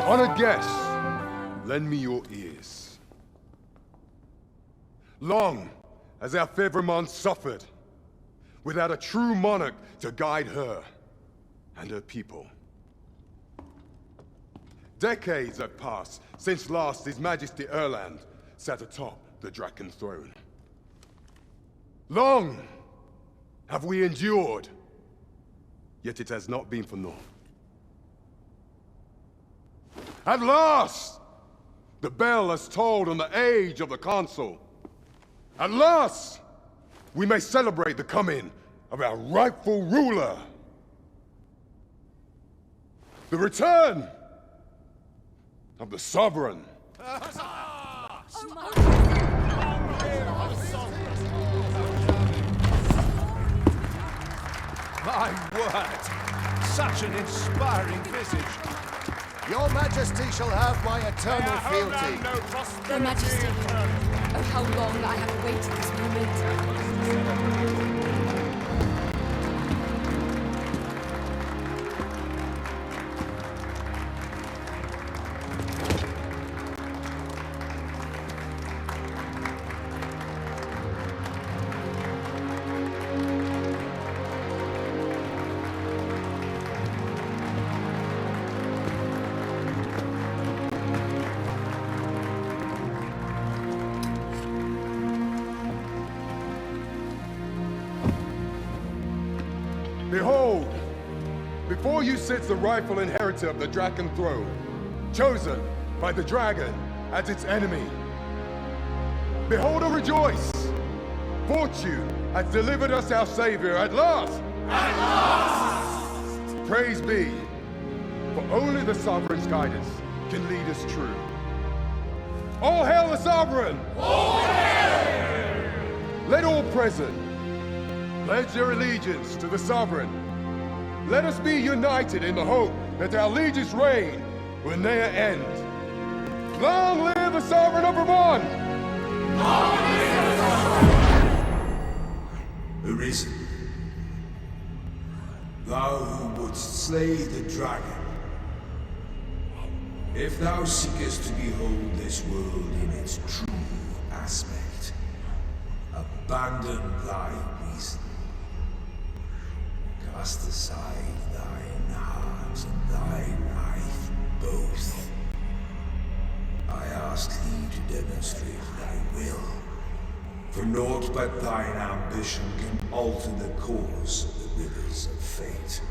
Honored guests, lend me your ears. Long has our Fevrimond suffered, without a true monarch to guide her and her people. Decades have passed since last His Majesty Erland sat atop the Draken throne. Long have we endured, yet it has not been for naught. At last, the bell has tolled on the age of the Council. At last, we may celebrate the coming of our rightful ruler. The return of the Sovereign. My word! Such an inspiring visage. Your Majesty shall have my eternal fealty. Your Majesty, oh how long I have awaited this moment. Behold, before you sits the rightful inheritor of the Draken throne, chosen by the dragon as its enemy. Behold and rejoice! Fortune has delivered us our savior at last! At last! Praise be, for only the Sovereign's guidance can lead us true. All hail the Sovereign! All hail! Let all present pledge their allegiance to the Sovereign. Let us be united in the hope that our liege's reign will ne'er end. Long live the Sovereign of Vermont! Long live the Sovereign! Arisen, thou who wouldst slay the dragon, if thou seekest to behold this world in its true aspect, abandon thy reason. Cast aside thine heart and thy knife both. I ask thee to demonstrate thy will, for naught but thine ambition can alter the course of the rivers of fate.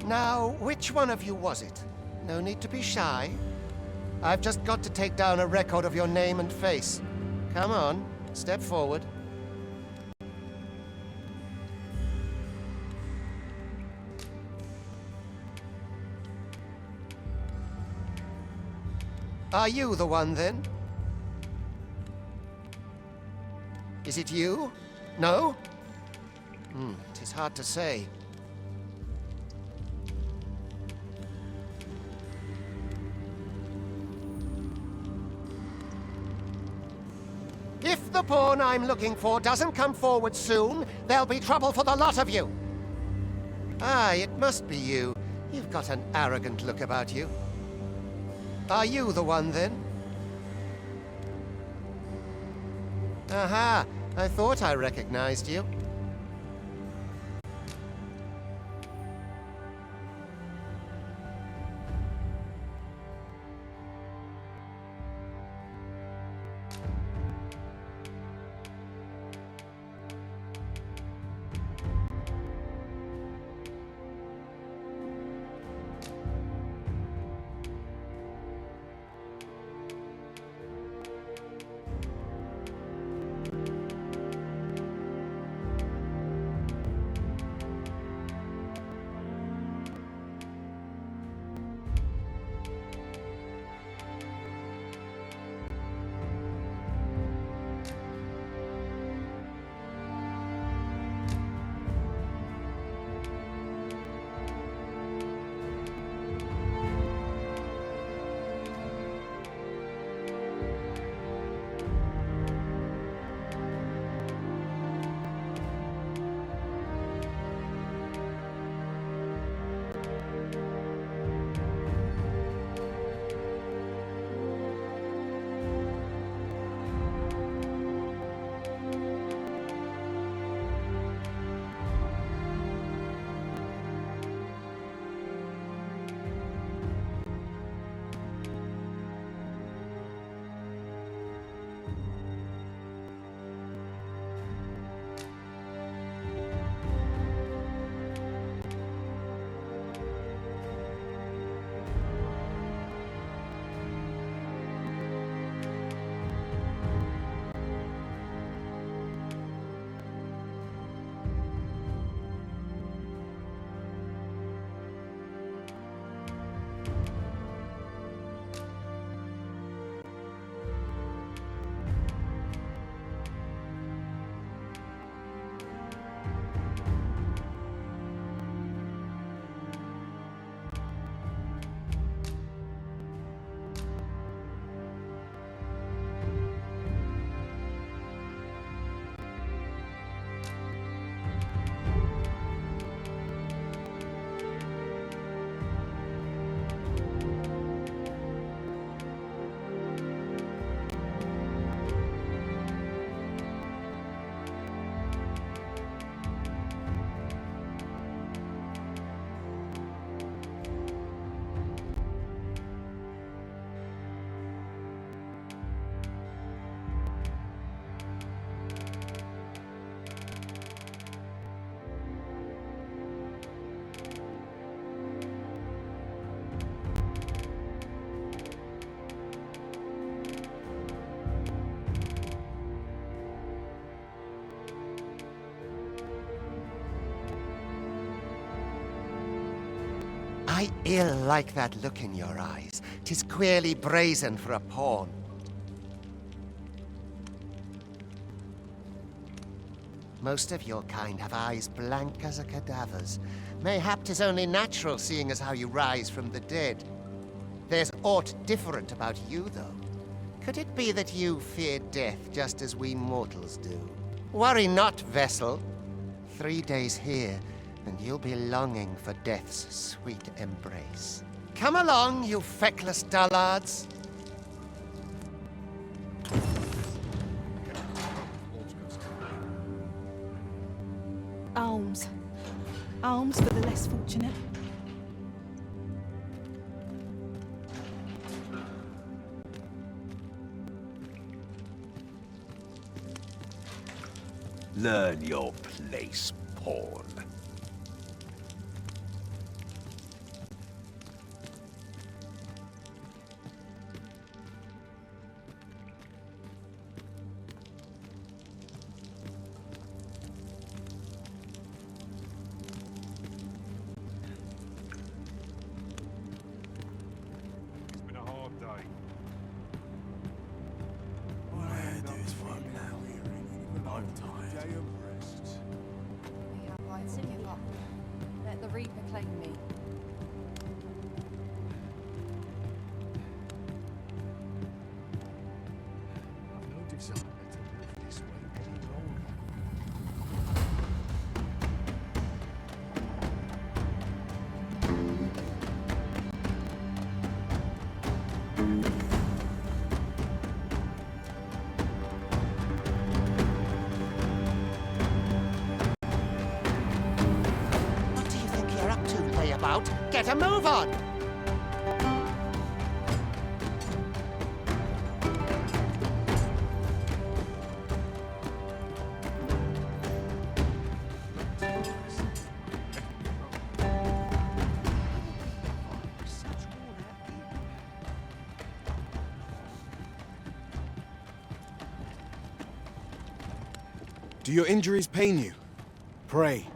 Now, which one of you was it? No need to be shy. I've just got to take down a record of your name and face. Come on, step forward. Are you the one, then? Is it you? No? It is hard to say. If the pawn I'm looking for doesn't come forward soon, there'll be trouble for the lot of you. Ah, it must be you. You've got an arrogant look about you. Are you the one, then? Aha! I thought I recognized you. I ill like that look in your eyes. 'Tis queerly brazen for a pawn. Most of your kind have eyes blank as a cadaver's. Mayhap 'tis only natural, seeing as how you rise from the dead. There's aught different about you, though. Could it be that you fear death just as we mortals do? Worry not, vessel. 3 days here, and you'll be longing for death's sweet embrace. Come along, you feckless dullards. Alms. Alms for the less fortunate. Learn your place, pawn. It's been a hard day. I'm tired. Day of rest. We have rights to give up. Let the Reaper claim me. I've no desire to live this way any longer. get a move on! Do your injuries pain you? Pray,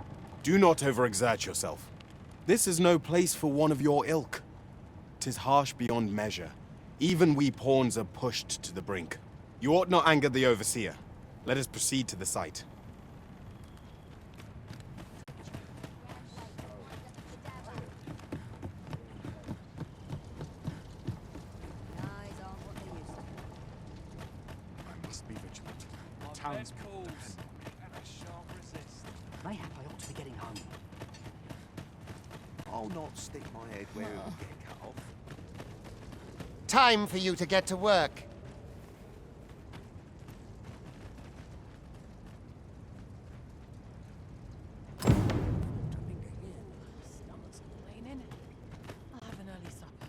do not overexert yourself. This is no place for one of your ilk. 'Tis harsh beyond measure. Even we pawns are pushed to the brink. You ought not anger the overseer. Let us proceed to the site. I must be vigilant. Town's calls, and I shan't resist. Mayhap I ought to be getting home. I'll not stick my head where it will get cut off. Time for you to get to work. Stomach's complaining. I'll have an early supper.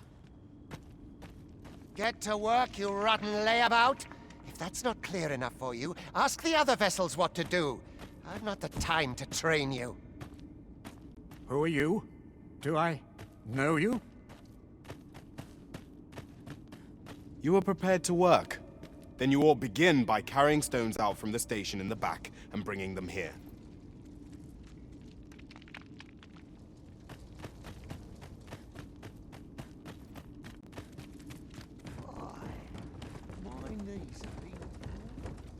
Get to work, you rotten layabout. If that's not clear enough for you, ask the other vessels what to do. I've not the time to train you. Who are you? Do I know you? You are prepared to work. Then you ought begin by carrying stones out from the station in the back and bringing them here. My knees have been...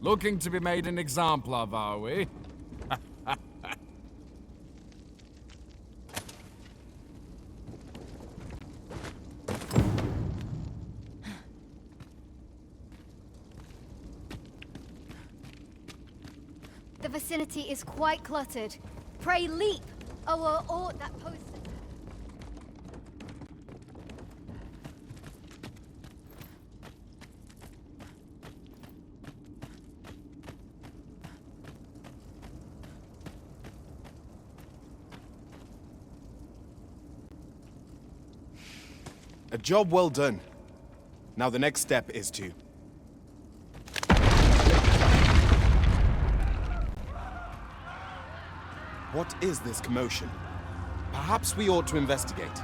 Looking to be made an example of, are we? The vicinity is quite cluttered. Pray leap, or that post. A job well done. Now the next step is to... What is this commotion? Perhaps we ought to investigate.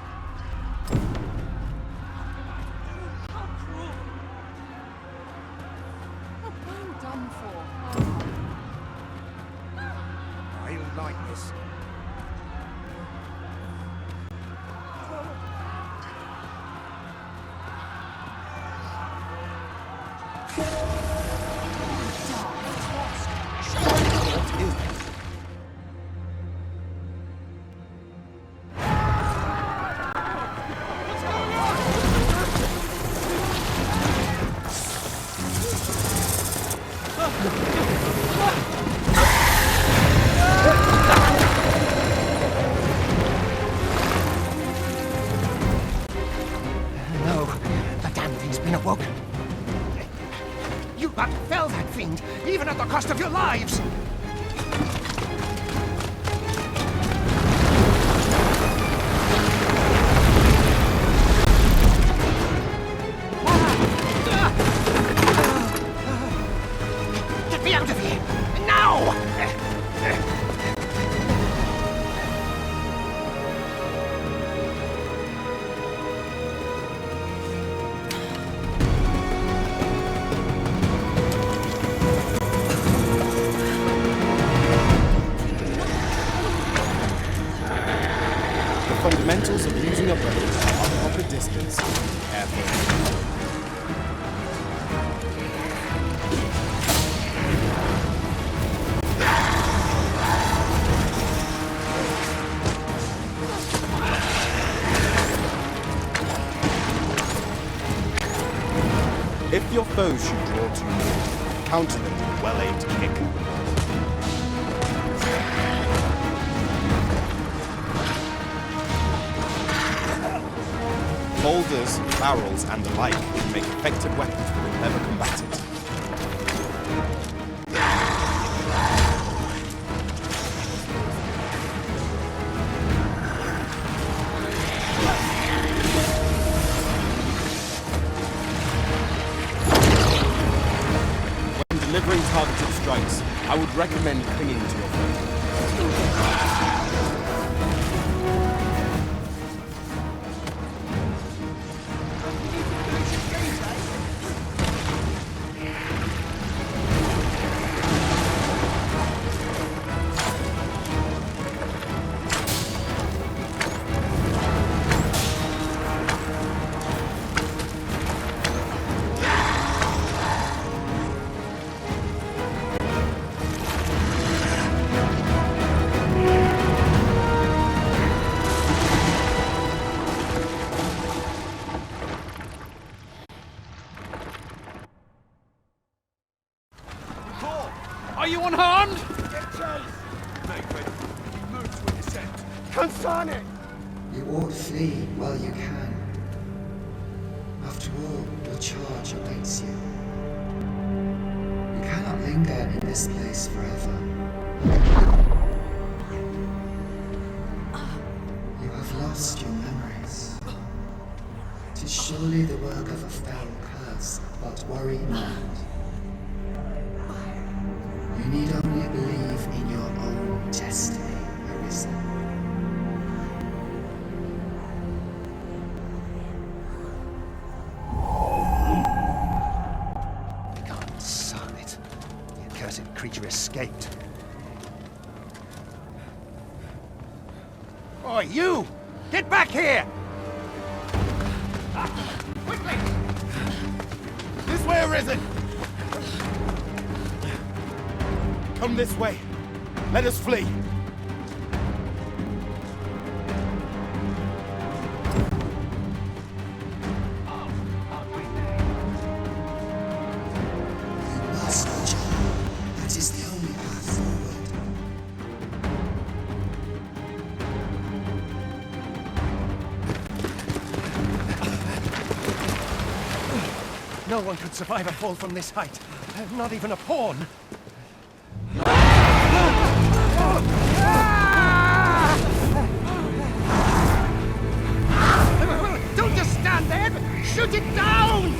What being done for? I like this. What is this? No, the damn thing's been awoken. You but fell that fiend, even at the cost of your lives! Get me out of here! Now! The fundamentals of using a bow are proper distance. Careful. If your foes should draw too near, counter them with a well-aimed kick. Boulders, barrels, and the like make effective weapons for the clever combatant. delivering targeted strikes, I would recommend clinging to your friend. Are you unharmed? Get chase! Make ready. We move to a descent. Consign it! You ought flee while you can. After all, your charge awaits you. You cannot linger in this place forever. You have lost your memories. 'Tis surely the work of a fell curse, but worry not. You need only believe in your own destiny, Arisen. God, son it. The accursed creature escaped. Oi, you! Get back here! Quickly! This way, Arisen! Come this way. Let us flee. You must, John. That is the only path forward. No one could survive a fall from this height. Not even a pawn. Don't just stand there! Shoot it down!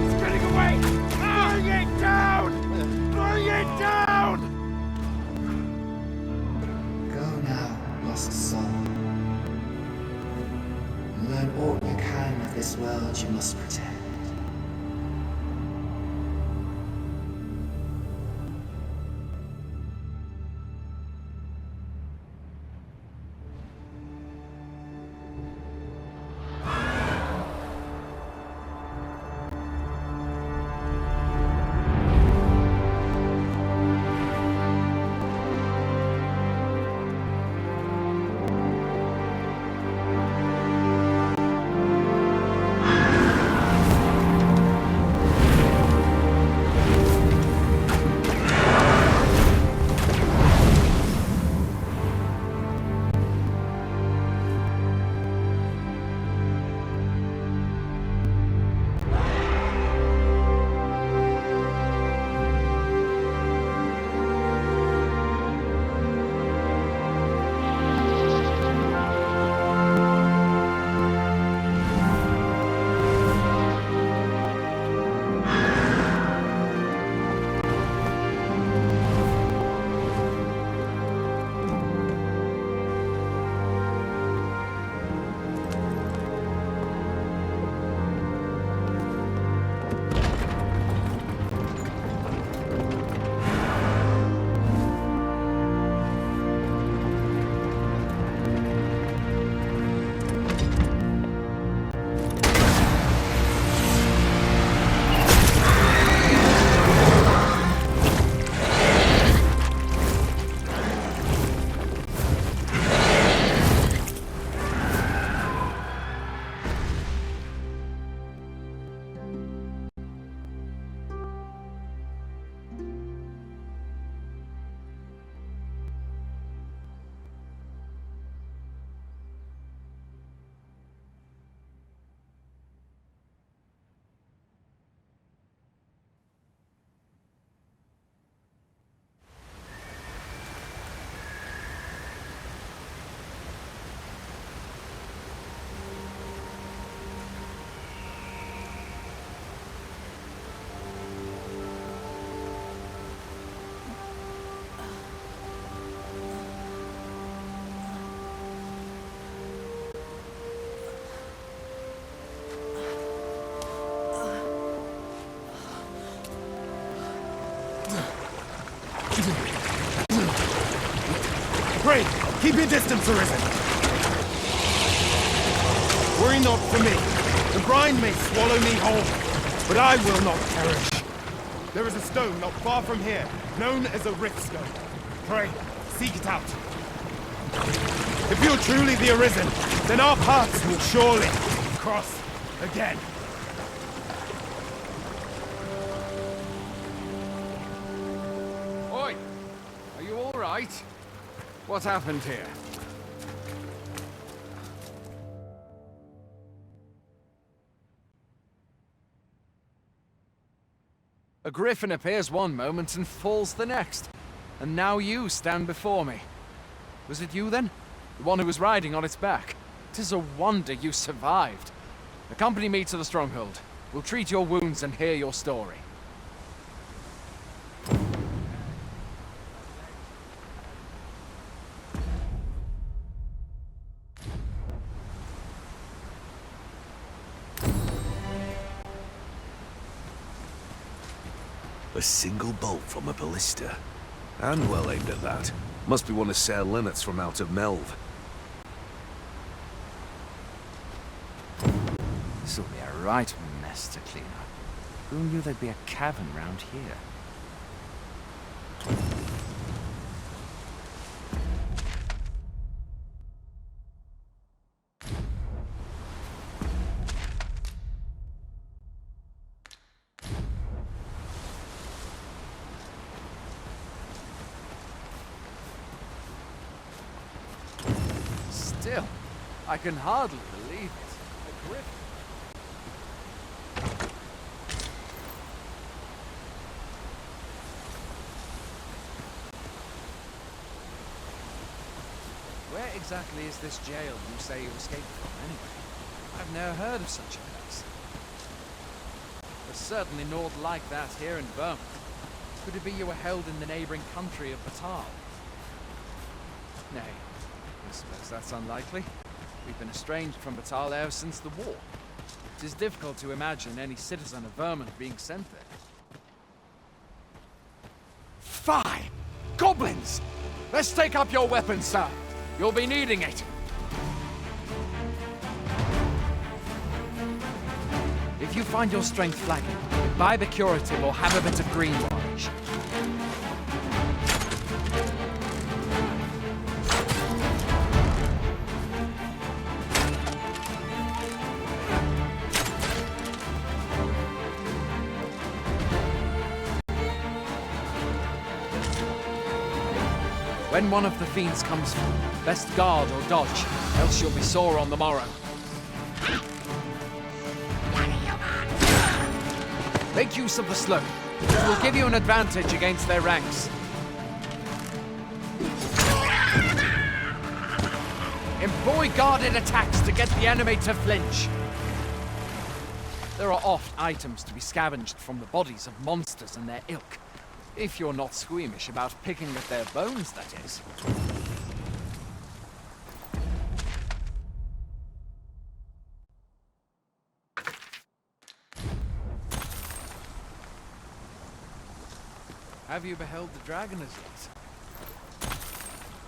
It's getting away! Bring it down! Bring it down! Go now, lost soul. Learn all you can of this world you must protect. Keep your distance, Arisen! Worry not for me. The brine may swallow me whole, but I will not perish. There is a stone not far from here, known as a rift stone. Pray, seek it out. If you're truly the Arisen, then our paths will surely cross again. Oi! Are you all right? What happened here? A griffin appears one moment and falls the next. And now you stand before me. Was it you then? The one who was riding on its back? 'Tis a wonder you survived. Accompany me to the stronghold. We'll treat your wounds and hear your story. A single bolt from a ballista. And well aimed at that. Must be one of Sir Lennart's from out of Melve. This'll be a right mess to clean up. Who knew there'd be a cavern round here? Still, I can hardly believe it. A griffin. Where exactly is this jail you say you escaped from, anyway? I've never heard of such a place. There's certainly naught like that here in Vermont. Could it be you were held in the neighboring country of Batal? Nay. I suppose that's unlikely. We've been estranged from Batal ever since the war. It is difficult to imagine any citizen of Vermont being sent there. Fie! Goblins! Let's take up your weapons, sir. You'll be needing it. If you find your strength flagging, buy the curative or have a bit of green varnish. When one of the fiends comes through, best guard or dodge, else you'll be sore on the morrow. Make use of the slope. It will give you an advantage against their ranks. Employ guarded attacks to get the enemy to flinch. There are oft items to be scavenged from the bodies of monsters and their ilk. If you're not squeamish about picking at their bones, that is. Have you beheld the dragon as yet?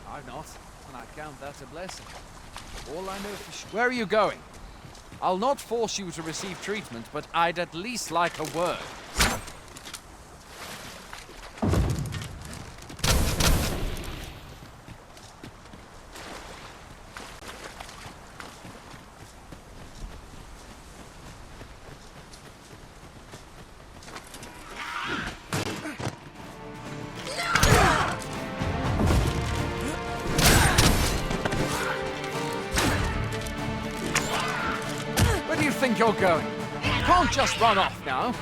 I've not, and I count that a blessing. All I know for sure. Where are you going? I'll not force you to receive treatment, but I'd at least like a word. Where do you think you're going? You can't just run off now.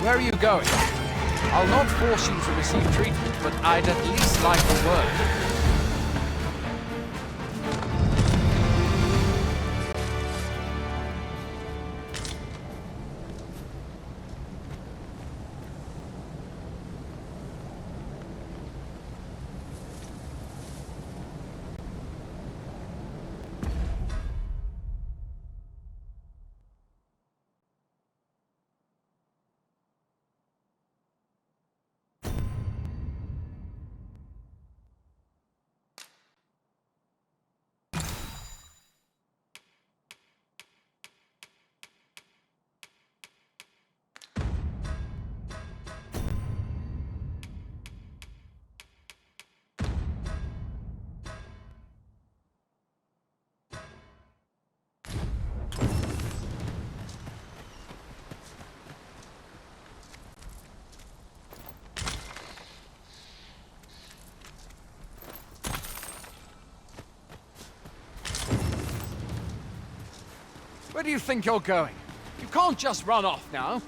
Where are you going? I'll not force you to receive treatment, but I'd at least like a word. Where do you think you're going? You can't just run off now.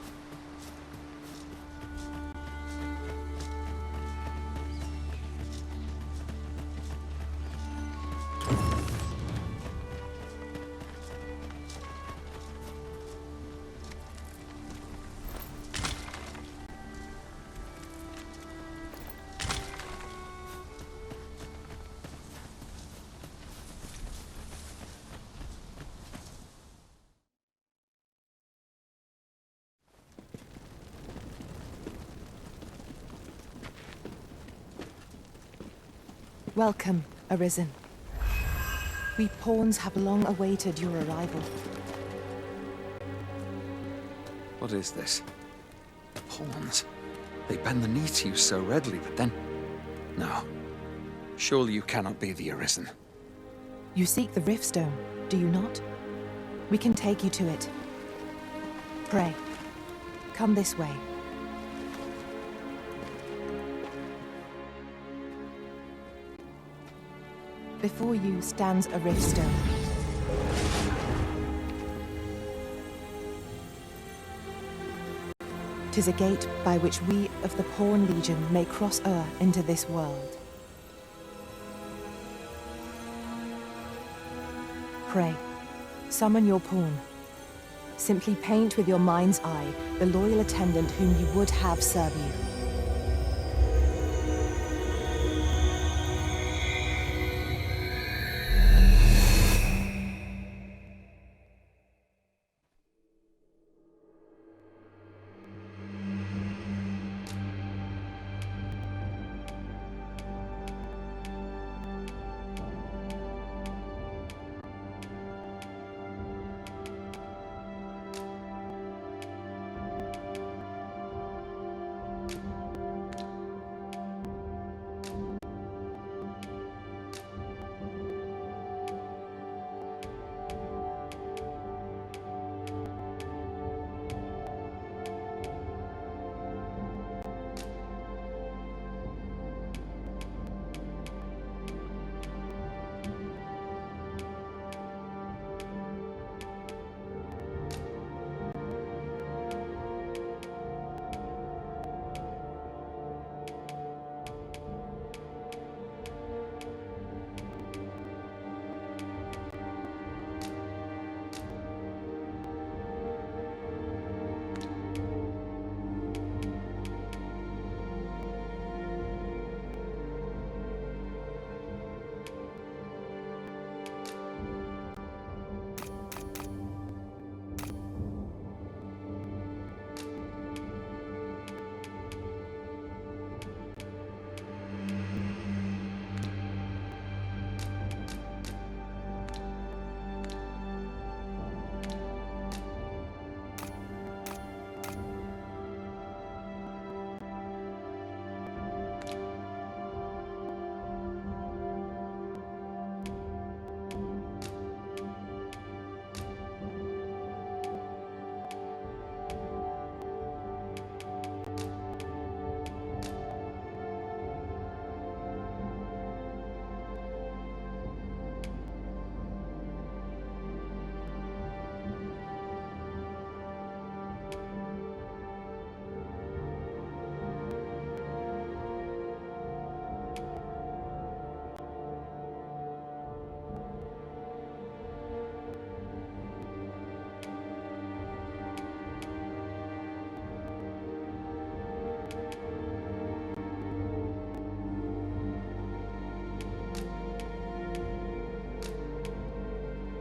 Welcome, Arisen. We pawns have long awaited your arrival. What is this? Pawns? They bend the knee to you so readily, but then... No. Surely you cannot be the Arisen. You seek the Riftstone, do you not? We can take you to it. Pray, come this way. Before you stands a Riftstone. Tis a gate by which we of the Pawn Legion may cross o'er into this world. Pray, summon your pawn. Simply paint with your mind's eye the loyal attendant whom you would have serve you.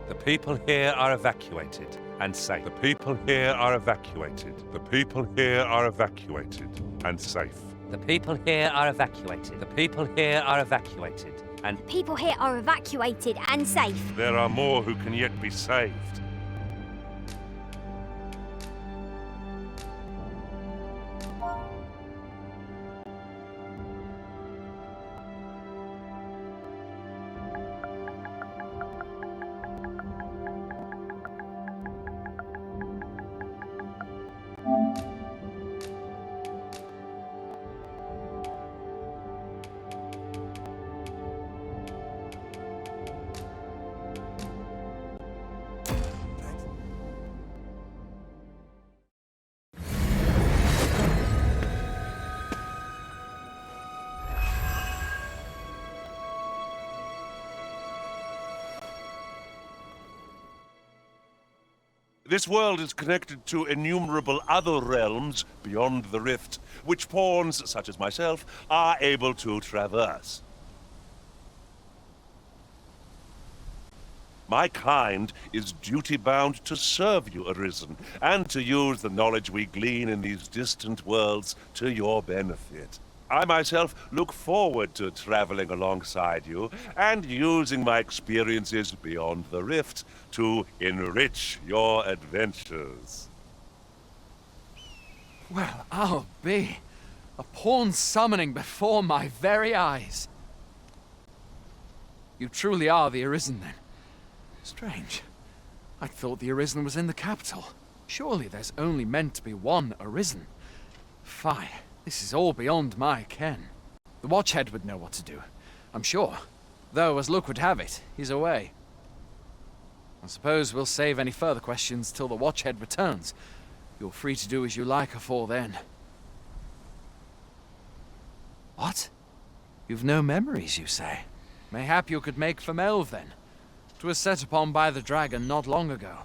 The people here are evacuated and safe. The people here are evacuated. The people here are evacuated and safe. The people here are evacuated. The people here are evacuated and... People here are evacuated and safe. There are more who can yet be saved. This world is connected to innumerable other realms beyond the rift, which pawns, such as myself, are able to traverse. My kind is duty-bound to serve you, Arisen, and to use the knowledge we glean in these distant worlds to your benefit. I myself look forward to traveling alongside you and using my experiences beyond the rift to enrich your adventures. Well, I'll be. A pawn summoning before my very eyes. You truly are the Arisen, then. Strange. I thought the Arisen was in the capital. Surely there's only meant to be one Arisen. Fie, this is all beyond my ken. The Watchhead would know what to do, I'm sure. Though, as luck would have it, he's away. I suppose we'll save any further questions till the Watchhead returns. You're free to do as you like afore then. What? You've no memories, you say? Mayhap you could make for Melve, then. 'Twas set upon by the dragon not long ago.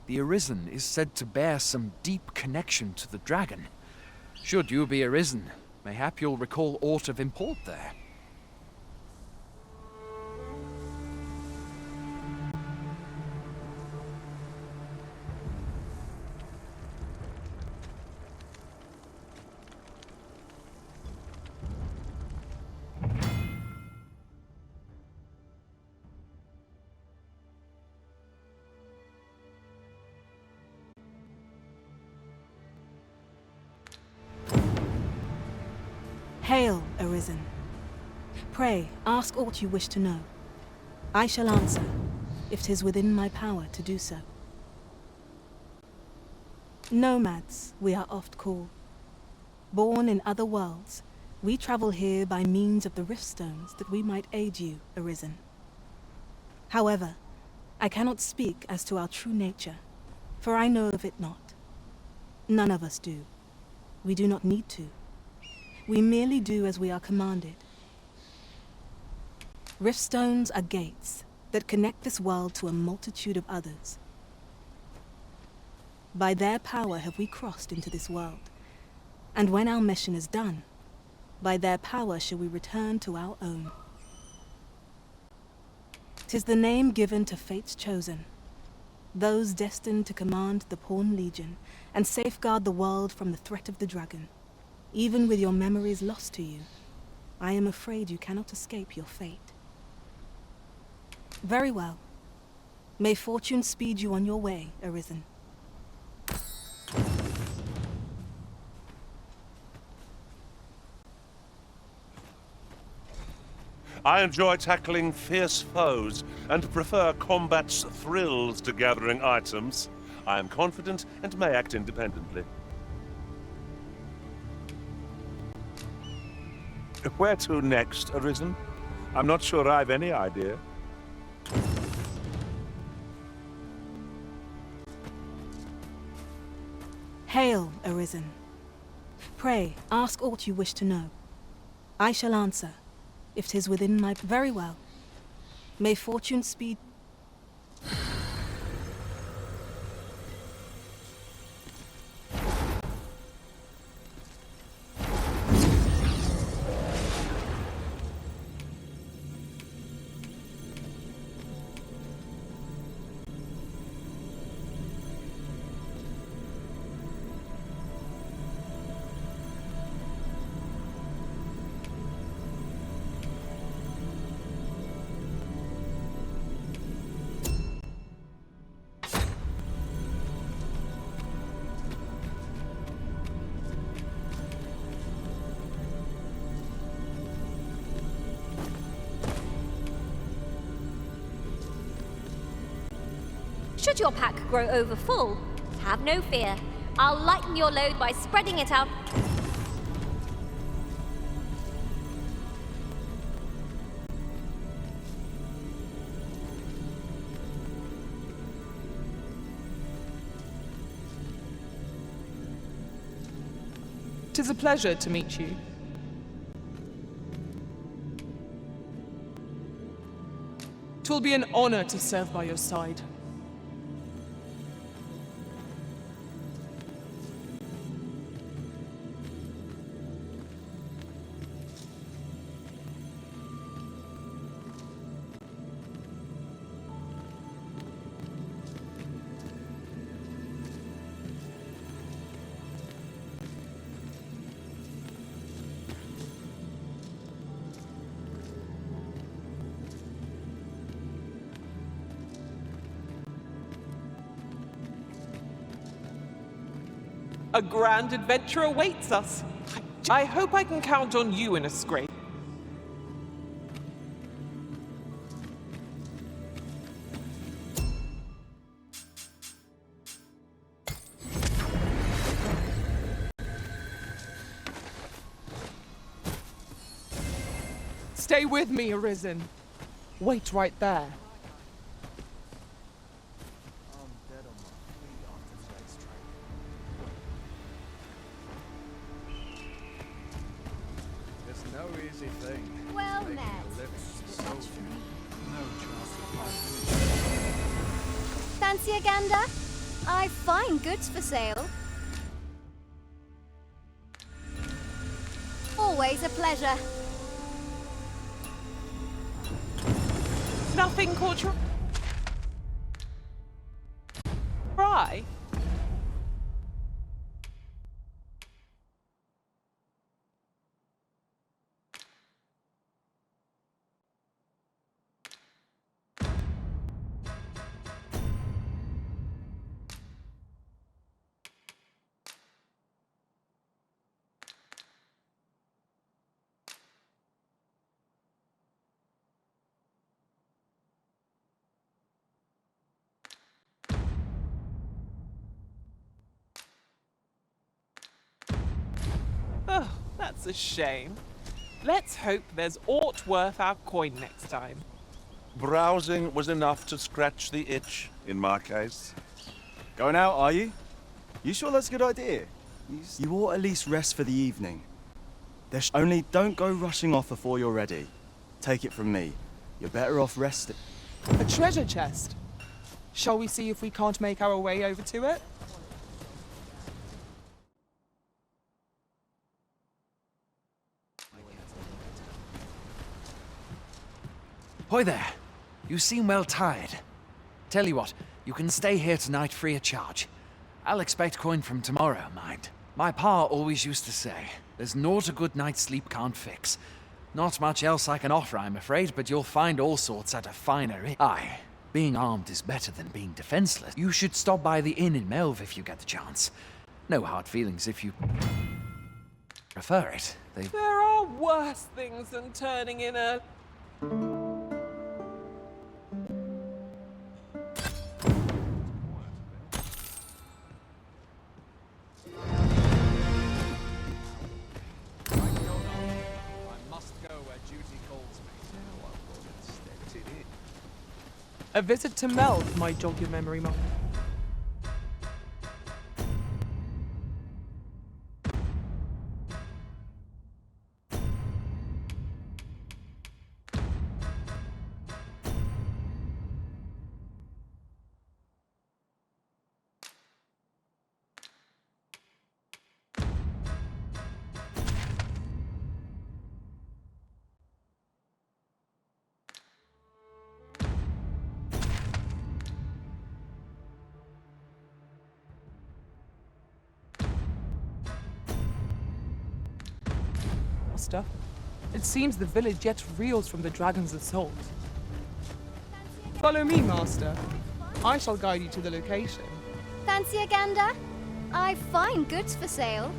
The Arisen is said to bear some deep connection to the dragon. Should you be Arisen, mayhap you'll recall aught of import there. Hail, Arisen. Pray, ask aught you wish to know. I shall answer, if 'tis within my power to do so. Nomads, we are oft called. Born in other worlds, we travel here by means of the riftstones that we might aid you, Arisen. However, I cannot speak as to our true nature, for I know of it not. None of us do. We do not need to. We merely do as we are commanded. Riftstones are gates that connect this world to a multitude of others. By their power have we crossed into this world, and when our mission is done, by their power shall we return to our own. 'Tis the name given to fate's chosen, those destined to command the Pawn Legion and safeguard the world from the threat of the dragon. Even with your memories lost to you, I am afraid you cannot escape your fate. Very well. May fortune speed you on your way, Arisen. I enjoy tackling fierce foes and prefer combat's thrills to gathering items. I am confident and may act independently. Where to next, Arisen? I'm not sure I've any idea. Hail, Arisen. Pray, ask aught you wish to know. I shall answer, if 'tis within my... Very well. May fortune speed... Should your pack grow over full, have no fear. I'll lighten your load by spreading it out. Tis a pleasure to meet you. Twill be an honor to serve by your side. A grand adventure awaits us. I hope I can count on you in a scrape. Stay with me, Arisen. Wait right there. It's no easy thing. Well Making met. a living as a soldier. No chance of life. Fancy a gander? I've fine goods for sale. Always a pleasure. Nothing caught your eye? Oh, that's a shame. Let's hope there's aught worth our coin next time. Browsing was enough to scratch the itch, in my case. Going out, are you? You sure that's a good idea? You ought at least rest for the evening. Only don't go rushing off before you're ready. Take it from me. You're better off resting. A treasure chest. Shall we see if we can't make our way over to it? Hoy there. You seem well tired. Tell you what, you can stay here tonight free of charge. I'll expect coin from tomorrow, mind. My pa always used to say, there's naught a good night's sleep can't fix. Not much else I can offer, I'm afraid, but you'll find all sorts at a finer inn. Aye, being armed is better than being defenseless. You should stop by the inn in Melve if you get the chance. No hard feelings if you prefer it. There are worse things than turning in a... A visit to Melve might jog your memory, Mum. Master, it seems the village yet reels from the dragon's assault. Follow me, Master. I shall guide you to the location. Fancy a gander? I've fine goods for sale.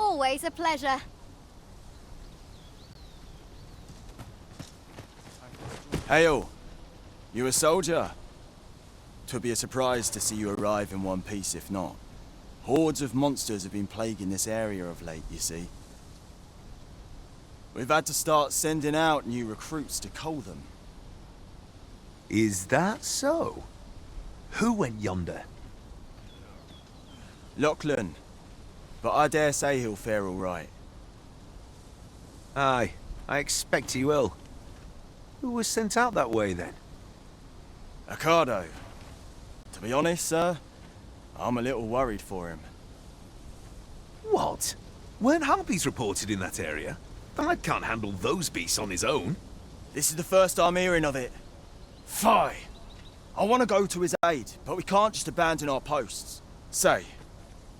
Always a pleasure. Hail! You a soldier? 'Twould be a surprise to see you arrive in one piece if not. Hordes of monsters have been plaguing this area of late, you see. We've had to start sending out new recruits to cull them. Is that so? Who went yonder? Lachlan. But I dare say he'll fare all right. Aye, I expect he will. Who was sent out that way, then? Ocado. To be honest, sir, I'm a little worried for him. What? Weren't harpies reported in that area? The lad can't handle those beasts on his own. This is the first I'm hearing of it. Fie! I want to go to his aid, but we can't just abandon our posts. Say,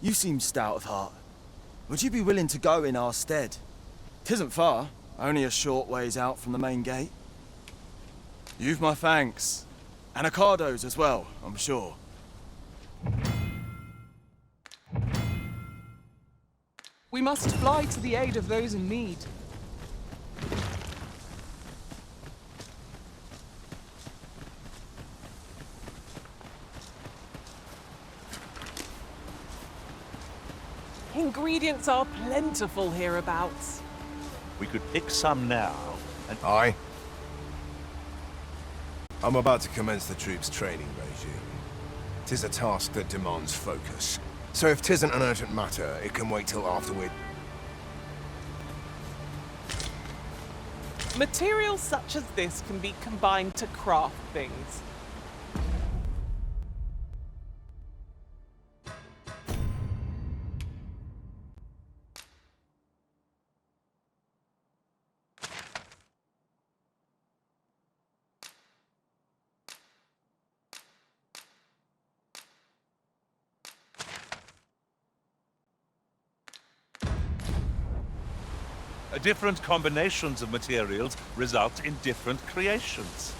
you seem stout of heart. Would you be willing to go in our stead? 'Tisn't far, only a short ways out from the main gate. You've my thanks. And Ricardo's as well, I'm sure. We must fly to the aid of those in need. Ingredients are plentiful hereabouts. We could pick some now, and... Aye. I'm about to commence the troops' training regime. 'Tis a task that demands focus. So if 'tisn't an urgent matter, it can wait till after we're... Materials such as this can be combined to craft things. Different combinations of materials result in different creations.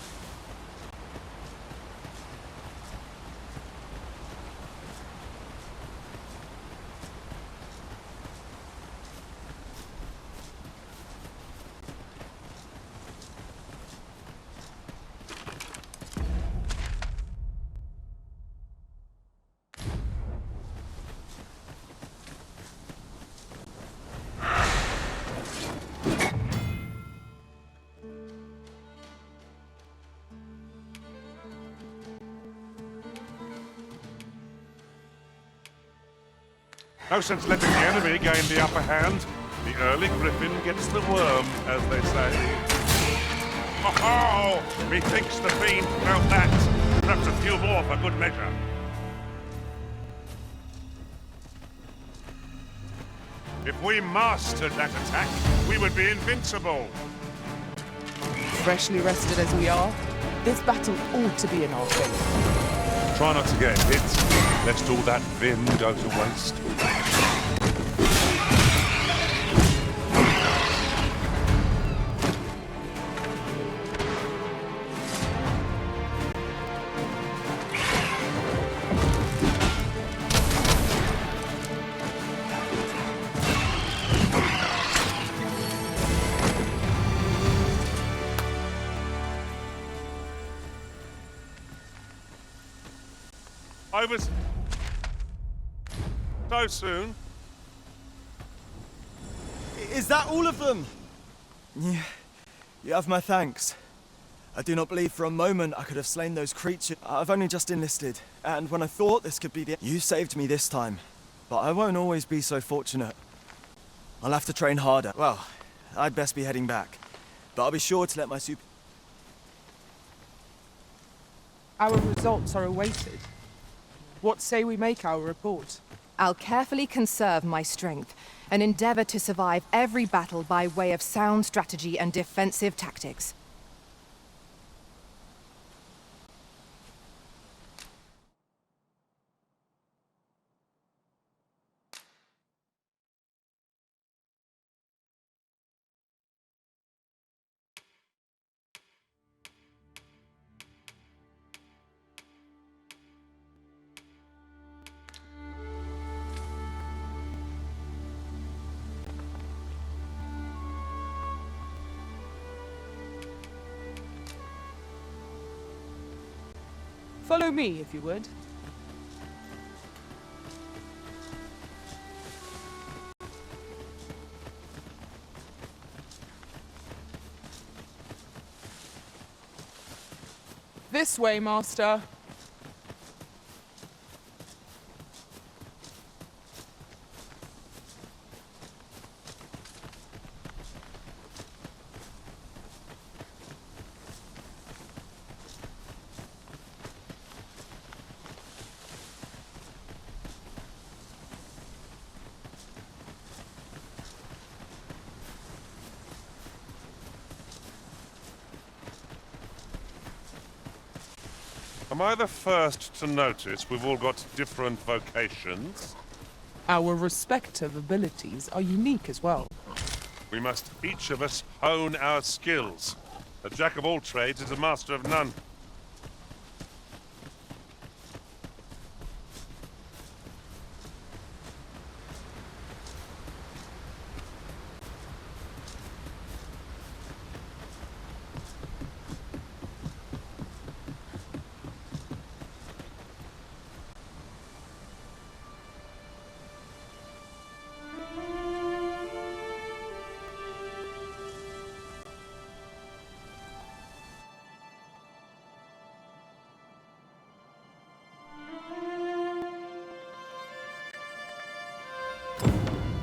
No sense letting the enemy gain the upper hand. The early Griffin gets the worm, as they say. Ho-ho! Methinks the fiend felt that. Perhaps a few more for good measure. If we mastered that attack, we would be invincible. Freshly rested as we are, this battle ought to be in our favour. Try not to get hit, lest all that vim go to waste. Over so soon. Is that all of them? Yeah, you have my thanks. I do not believe for a moment I could have slain those creatures. I've only just enlisted, and when I thought this could be the... You saved me this time, but I won't always be so fortunate. I'll have to train harder. Well, I'd best be heading back, but I'll be sure to let my super... Our results are awaited. What say we make our report? I'll carefully conserve my strength and endeavor to survive every battle by way of sound strategy and defensive tactics. Follow me, if you would. This way, Master. Am I the first to notice we've all got different vocations? Our respective abilities are unique as well. We must each of us hone our skills. A jack of all trades is a master of none.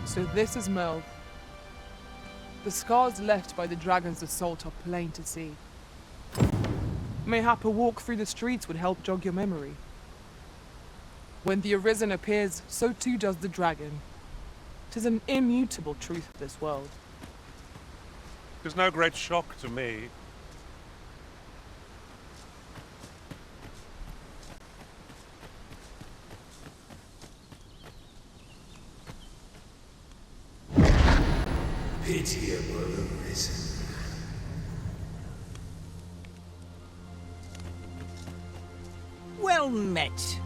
So this is Melve. The scars left by the dragon's assault are plain to see. Mayhap a walk through the streets would help jog your memory. When the Arisen appears, so too does the dragon. 'Tis an immutable truth of this world. It's no great shock to me. Pitiable Arisen. Well met.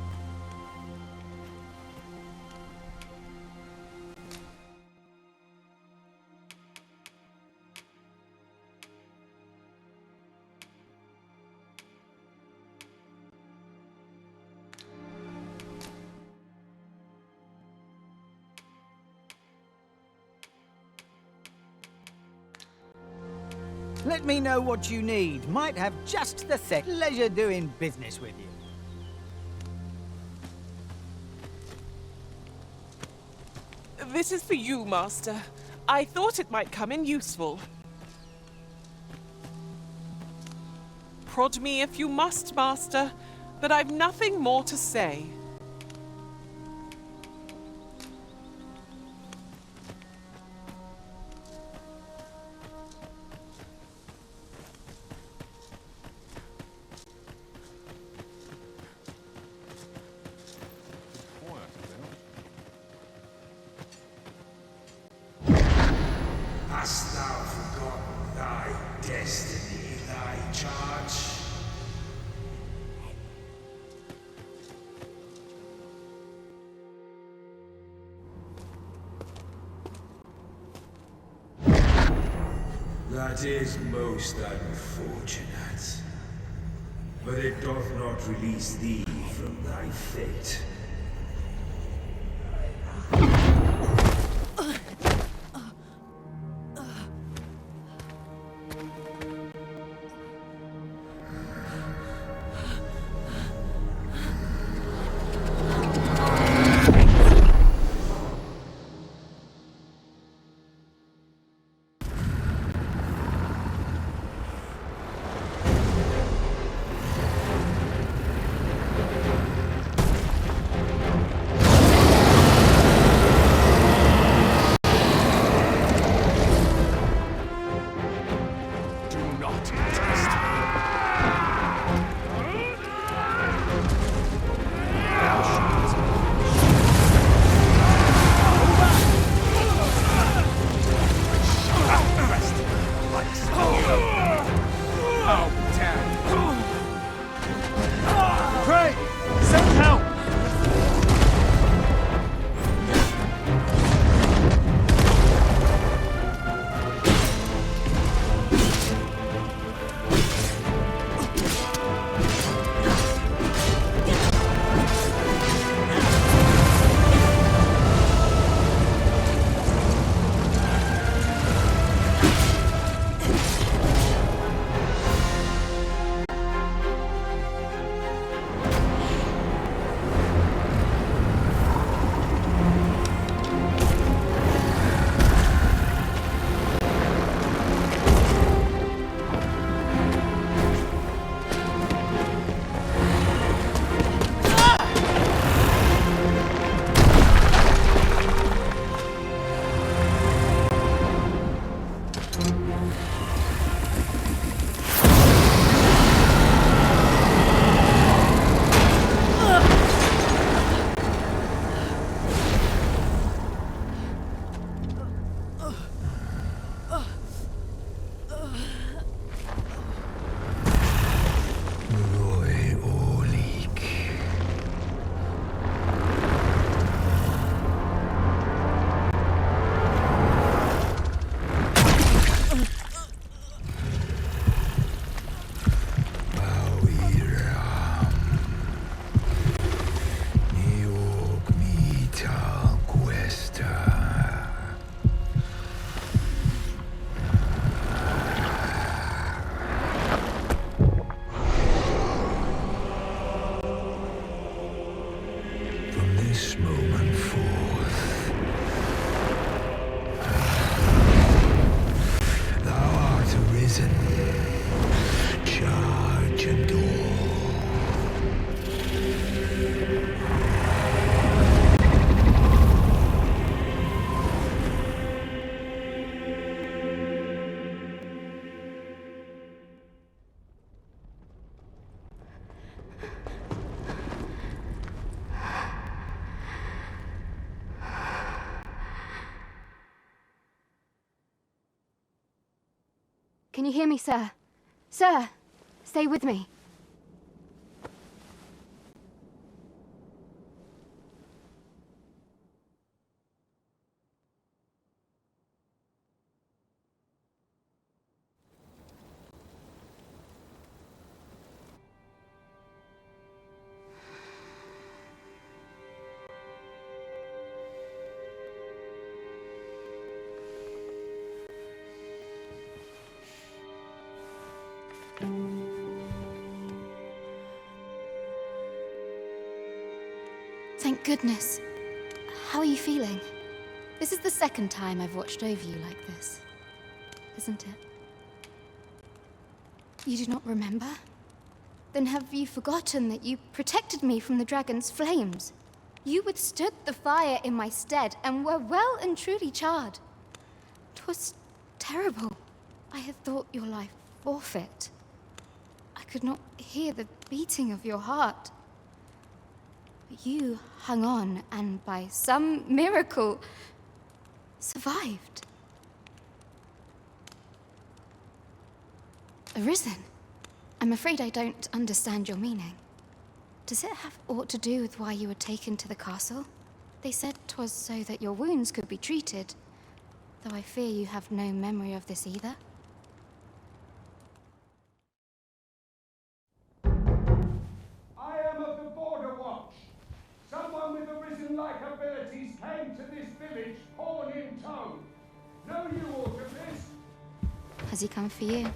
Let me know what you need. Might have just the thick. Pleasure doing business with you. This is for you, Master. I thought it might come in useful. Prod me if you must, Master, but I've nothing more to say. Hast thou forgotten thy destiny, thy charge? That is most unfortunate. But it doth not release thee from thy fate. Can you hear me, sir? Sir, stay with me. Thank goodness. How are you feeling? This is the second time I've watched over you like this, isn't it? You do not remember? Then have you forgotten that you protected me from the dragon's flames? You withstood the fire in my stead and were well and truly charred. 'Twas terrible. I had thought your life forfeit. I could not hear the beating of your heart. But you hung on and by some miracle survived. Arisen? I'm afraid I don't understand your meaning. Does it have aught to do with why you were taken to the castle? They said 'twas so that your wounds could be treated, though I fear you have no memory of this either. I am of the Borderwatch. Someone with Arisen-like abilities came to this village, horn in tow. Know you aught of this? Has he come for you?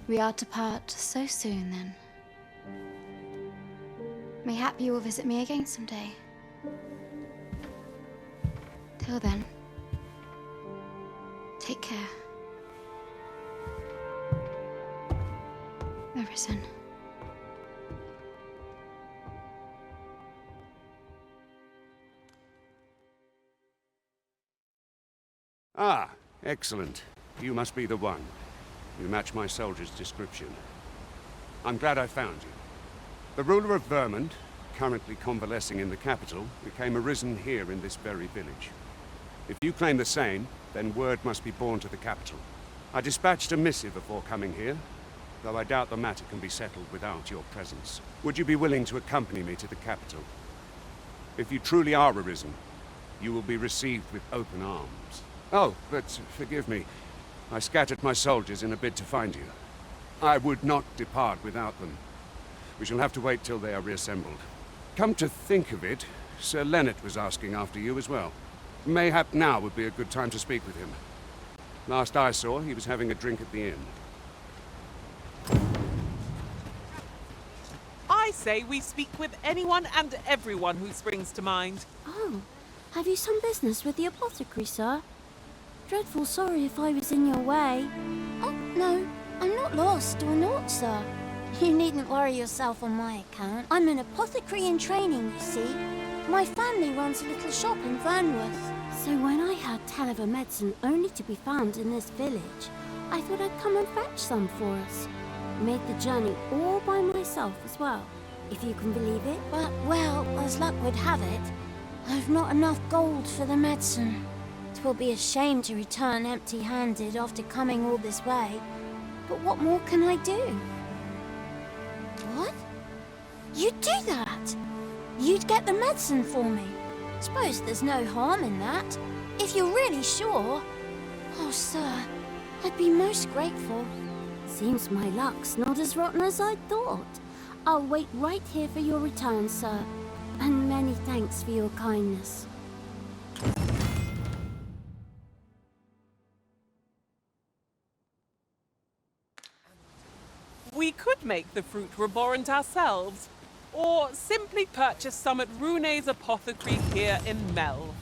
We are to part so soon, then. Mayhap you will visit me again someday. Till then, take care. Arisen. Ah, excellent. You must be the one. You match my soldier's description. I'm glad I found you. The ruler of Vermont, currently convalescing in the capital, became Arisen here in this very village. If you claim the same, then word must be borne to the capital. I dispatched a missive before coming here, though I doubt the matter can be settled without your presence. Would you be willing to accompany me to the capital? If you truly are Arisen, you will be received with open arms. Oh, but forgive me. I scattered my soldiers in a bid to find you. I would not depart without them. We shall have to wait till they are reassembled. Come to think of it, Sir Lennart was asking after you as well. Mayhap now would be a good time to speak with him. Last I saw, he was having a drink at the inn. I say we speak with anyone and everyone who springs to mind. Oh, have you some business with the apothecary, sir? Dreadful sorry if I was in your way. Oh, no, I'm not lost or naught, sir. You needn't worry yourself on my account. I'm an apothecary in training, you see. My family runs a little shop in Vernworth. So when I heard tell of a medicine only to be found in this village, I thought I'd come and fetch some for us. Made the journey all by myself as well, if you can believe it. But, well, as luck would have it, I've not enough gold for the medicine. 'Twill be a shame to return empty-handed after coming all this way. But what more can I do? What? You'd do that? You'd get the medicine for me? Suppose there's no harm in that. If you're really sure. Oh, sir, I'd be most grateful. Seems my luck's not as rotten as I thought. I'll wait right here for your return, sir. And many thanks for your kindness. We could make the fruit reborant ourselves, or simply purchase some at Rune's apothecary here in Melve.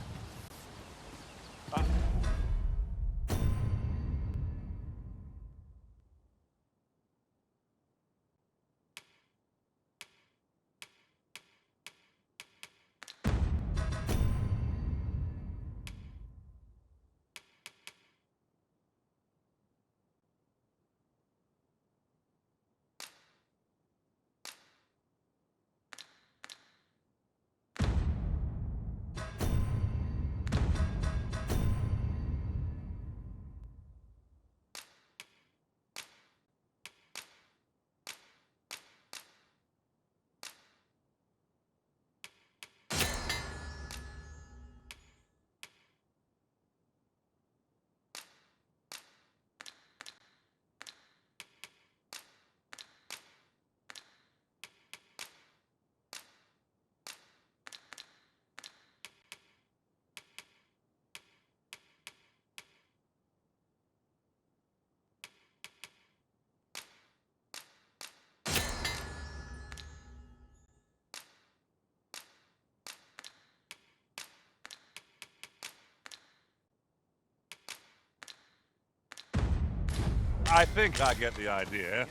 I think I get the idea.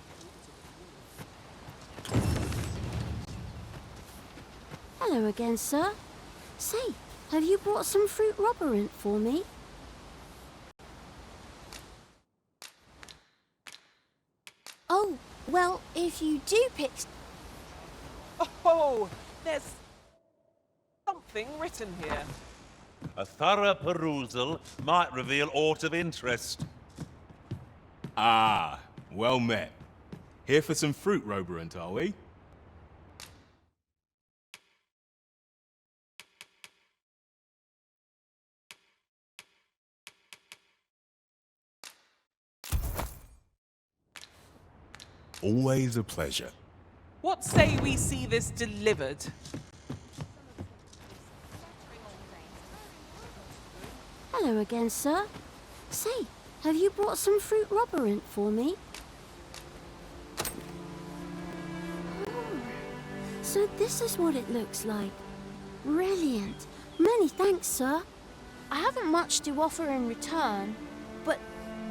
Hello again, sir. Say, have you brought some fruit robberant for me? Oh, well, if you do pick... Oh, there's something written here. A thorough perusal might reveal aught of interest. Ah, well met. Here for some fruit roberant, are we? Always a pleasure. What say we see this delivered? Hello again, sir. Say, have you brought some fruit robberant for me? Oh, so this is what it looks like. Brilliant. Many thanks, sir. I haven't much to offer in return, but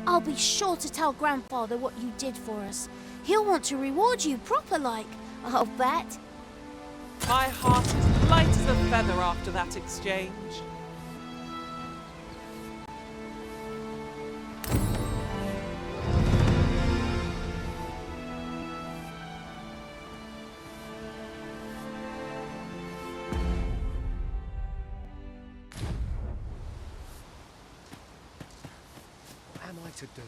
I'll be sure to tell Grandfather what you did for us. He'll want to reward you proper like, I'll bet. My heart is light as a feather after that exchange. What am I to do?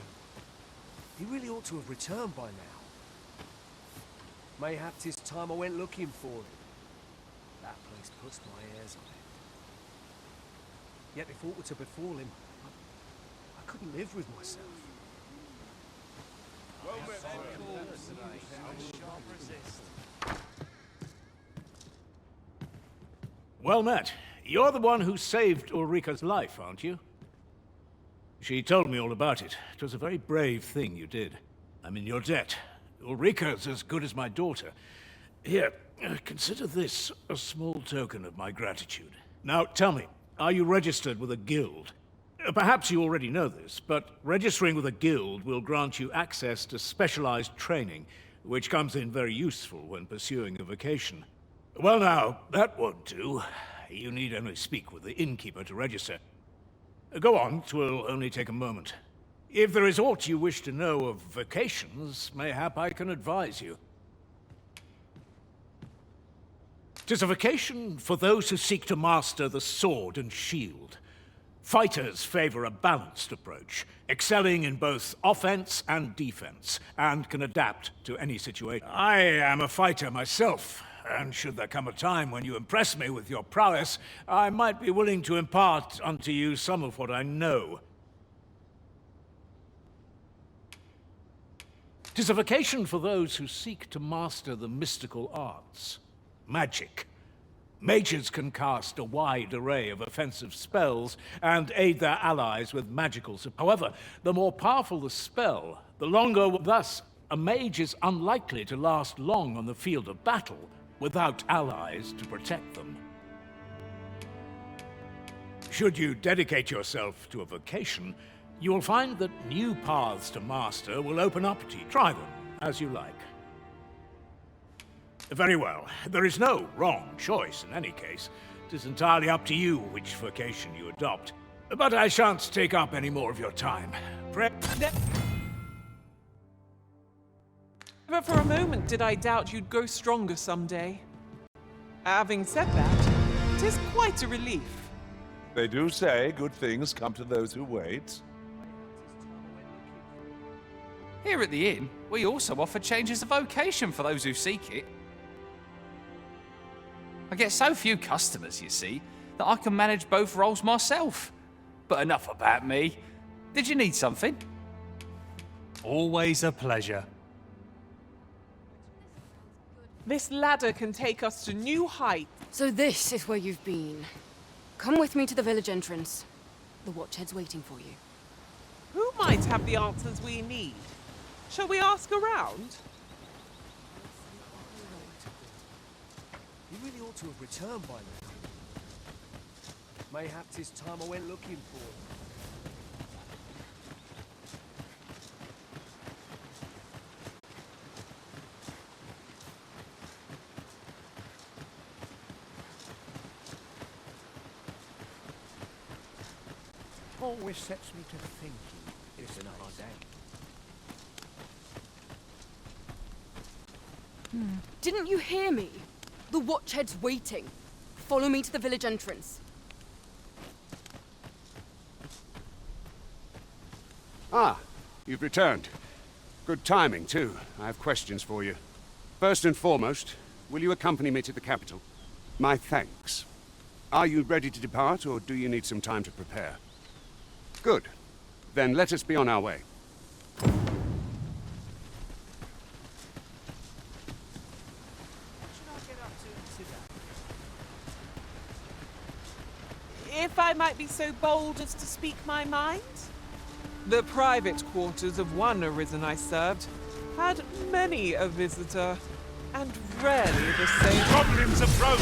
He really ought to have returned by now. Mayhap 'tis time I went looking for him. That place puts my hairs on end. Yet if aught were to befall him, I couldn't live with myself. Well met. You're the one who saved Ulrika's life, aren't you? She told me all about it. It was a very brave thing you did. I'm in your debt. Ulrika's as good as my daughter. Here, consider this a small token of my gratitude. Now, tell me, are you registered with a guild? Perhaps you already know this, but registering with a guild will grant you access to specialized training, which comes in very useful when pursuing a vocation. Well now, that won't do. You need only speak with the innkeeper to register. Go on, 'twill only take a moment. If there is aught you wish to know of vocations, mayhap I can advise you. 'Tis a vocation for those who seek to master the sword and shield. Fighters favor a balanced approach, excelling in both offense and defense, and can adapt to any situation. I am a fighter myself, and should there come a time when you impress me with your prowess, I might be willing to impart unto you some of what I know. 'Tis a vocation for those who seek to master the mystical arts. Magic. Mages can cast a wide array of offensive spells and aid their allies with magical support. However, the more powerful the spell, the longer. Thus, a mage is unlikely to last long on the field of battle without allies to protect them. Should you dedicate yourself to a vocation, you will find that new paths to master will open up to you. Try them as you like. Very well. There is no wrong choice in any case. It is entirely up to you which vocation you adopt. But I shan't take up any more of your time. Never for a moment did I doubt you'd grow stronger someday. Having said that, 'tis quite a relief. They do say good things come to those who wait. Here at the inn, we also offer changes of vocation for those who seek it. I get so few customers, you see, that I can manage both roles myself. But enough about me. Did you need something? Always a pleasure. This ladder can take us to new heights. So this is where you've been. Come with me to the village entrance. The watchhead's waiting for you. Who might have the answers we need? Shall we ask around? He really ought to have returned by now. Mayhap 'tis time I went looking for him. always sets me to thinking. It's another day. Didn't you hear me? The Watchhead's waiting. Follow me to the village entrance. Ah, you've returned. Good timing, too. I have questions for you. First and foremost, will you accompany me to the capital? My thanks. Are you ready to depart, or do you need some time to prepare? Good. Then let us be on our way. If I might be so bold as to speak my mind? The private quarters of one Arisen I served had many a visitor, and rarely the same. Goblins approach!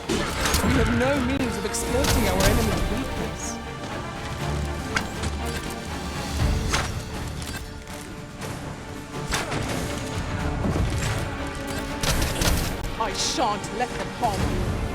We have no means of exploiting our enemy's weakness. I shan't let them harm you.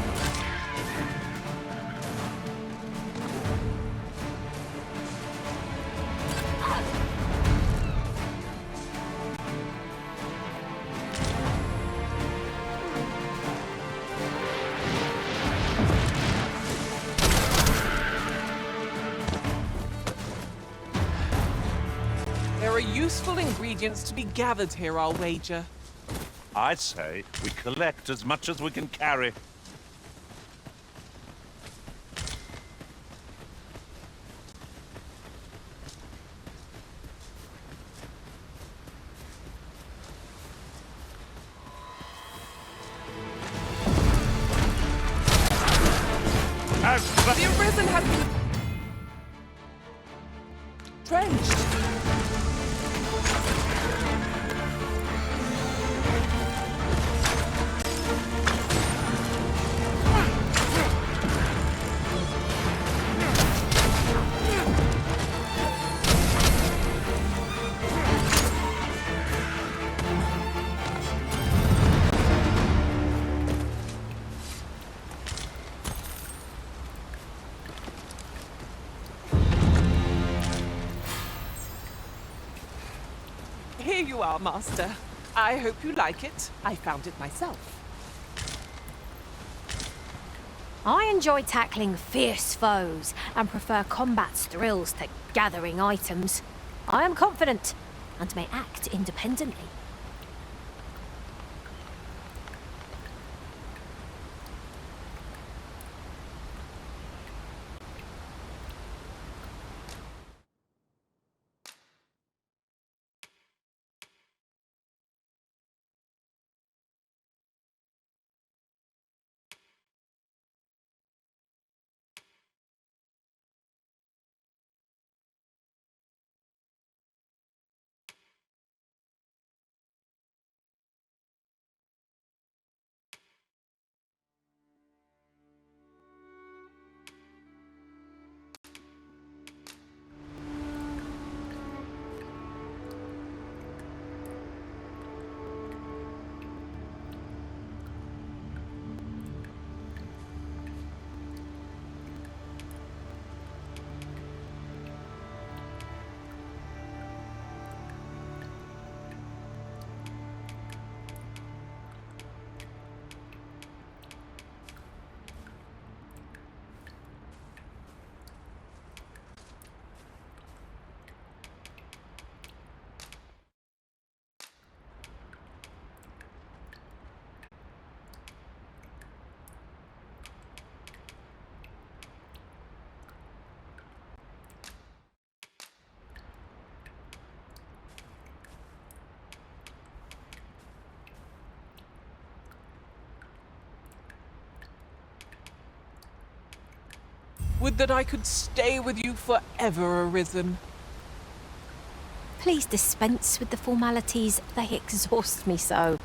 There are useful ingredients to be gathered here, I'll wager. I say we collect as much as we can carry. The Arisen has been drenched. Here you are, Master. I hope you like it. I found it myself. I enjoy tackling fierce foes and prefer combat's thrills to gathering items. I am confident and may act independently. Would that I could stay with you forever, Arisen. Please dispense with the formalities. They exhaust me so.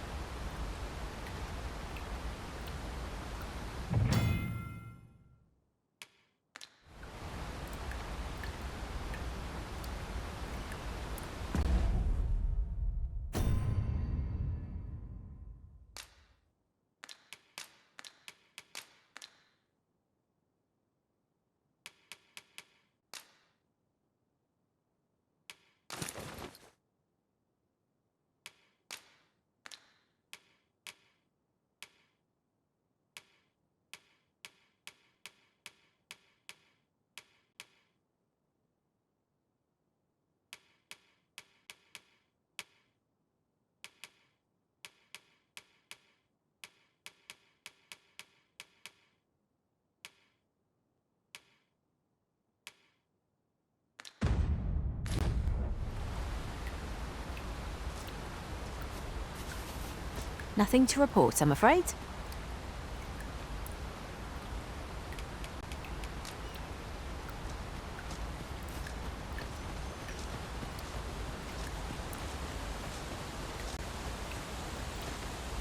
Nothing to report, I'm afraid.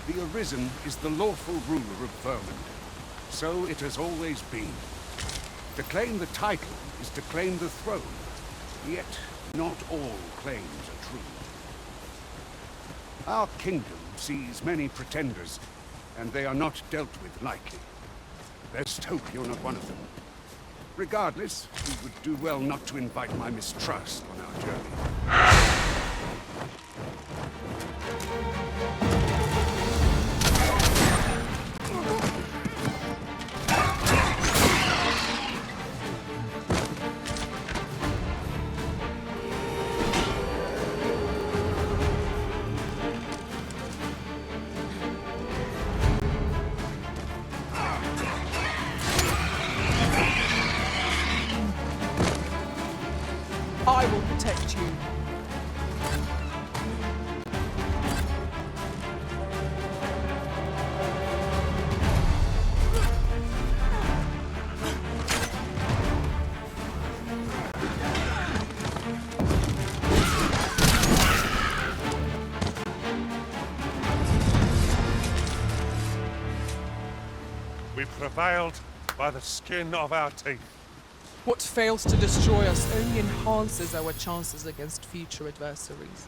The Arisen is the lawful ruler of Vermund. So it has always been. To claim the title is to claim the throne. Yet, not all claims are true. Our kingdom sees many pretenders, and they are not dealt with lightly. Best hope you're not one of them. Regardless, we would do well not to invite my mistrust on our journey. I will protect you. We prevailed by the skin of our teeth. What fails to destroy us only enhances our chances against future adversaries.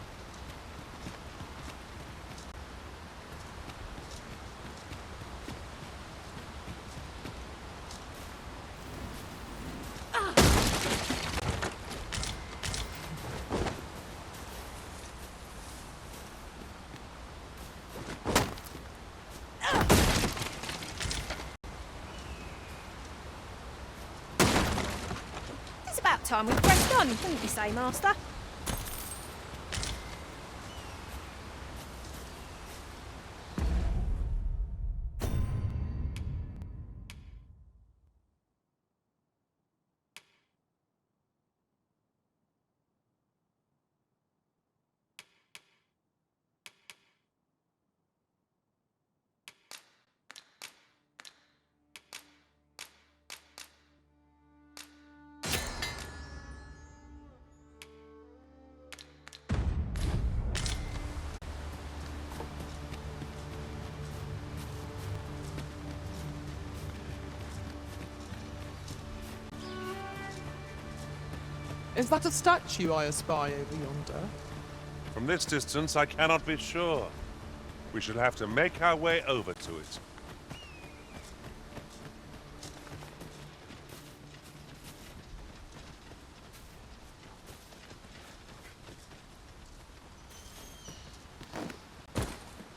It's about time we pressed on, wouldn't you say, Master? Is that a statue I espy over yonder? From this distance, I cannot be sure. We should have to make our way over to it.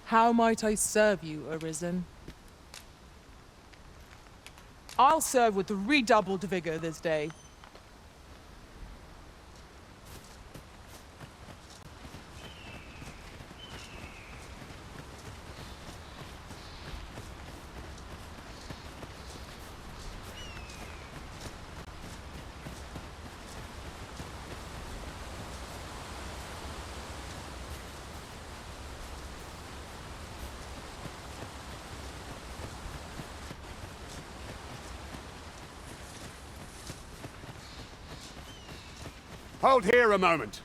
How might I serve you, Arisen? I'll serve with redoubled vigor this day. Hold here a moment.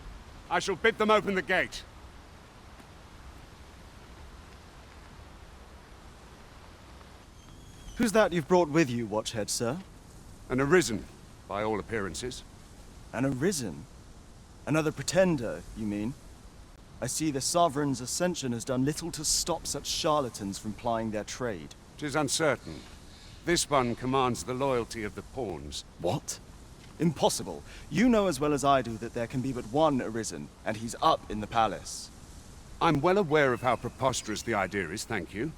I shall bid them open the gate. Who's that you've brought with you, Watchhead, sir? An Arisen, by all appearances. An Arisen? Another pretender, you mean? I see the Sovereign's ascension has done little to stop such charlatans from plying their trade. 'Tis uncertain. This one commands the loyalty of the pawns. What? Impossible. You know as well as I do that there can be but one Arisen, and he's up in the palace. I'm well aware of how preposterous the idea is, thank you.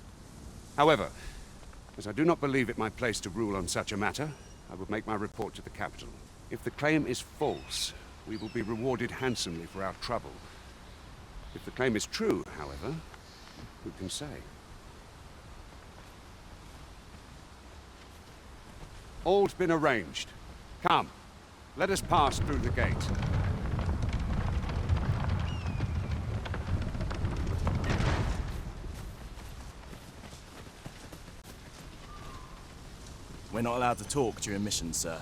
However, as I do not believe it my place to rule on such a matter, I will make my report to the capital. If the claim is false, we will be rewarded handsomely for our trouble. If the claim is true, however, who can say? All's been arranged. Come, let us pass through the gate. We're not allowed to talk during missions, sir.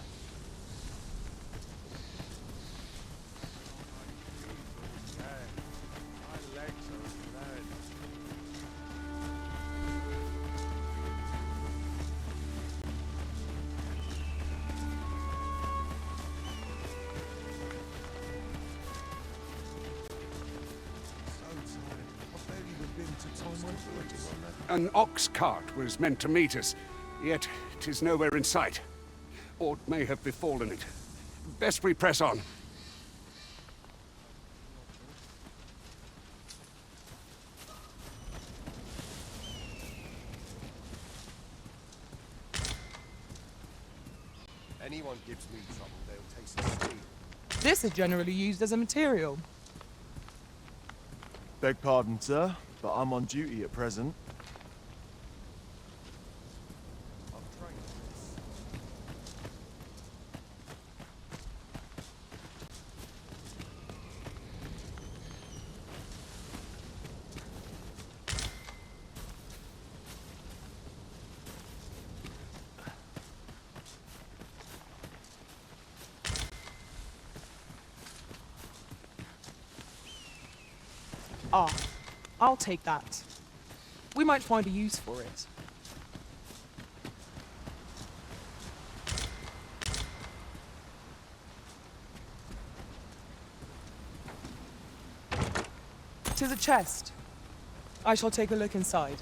An ox cart was meant to meet us, yet 'tis nowhere in sight. Aught may have befallen it. Best we press on. Anyone gives me trouble, they'll taste the steam. This is generally used as a material. Beg pardon, sir, but I'm on duty at present. Ah, I'll take that. We might find a use for it. "'Tis a chest. I shall take a look inside.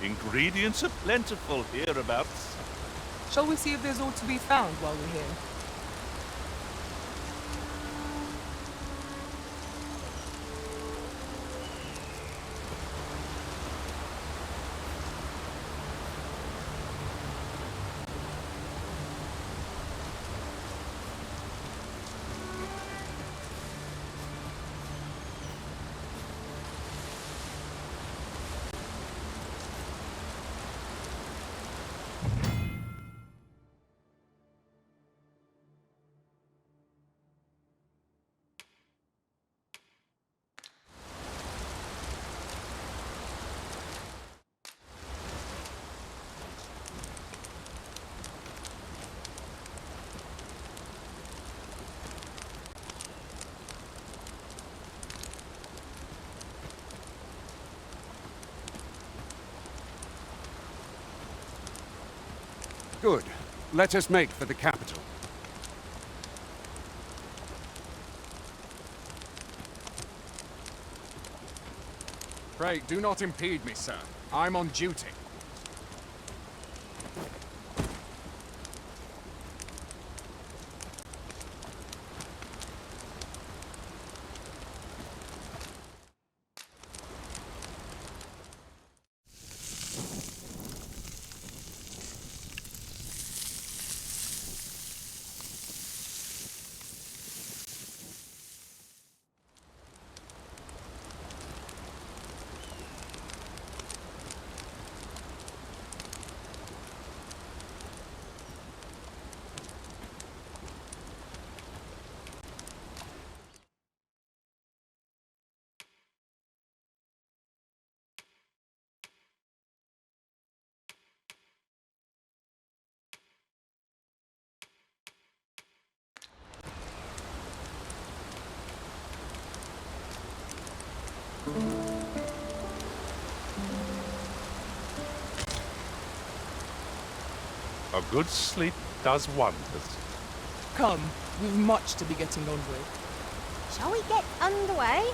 Ingredients are plentiful hereabouts. Shall we see if there's aught to be found while we're here? Good. Let us make for the capital. Pray, do not impede me, sir. I'm on duty. A good sleep does wonders. Come, we've much to be getting on with. Shall we get underway?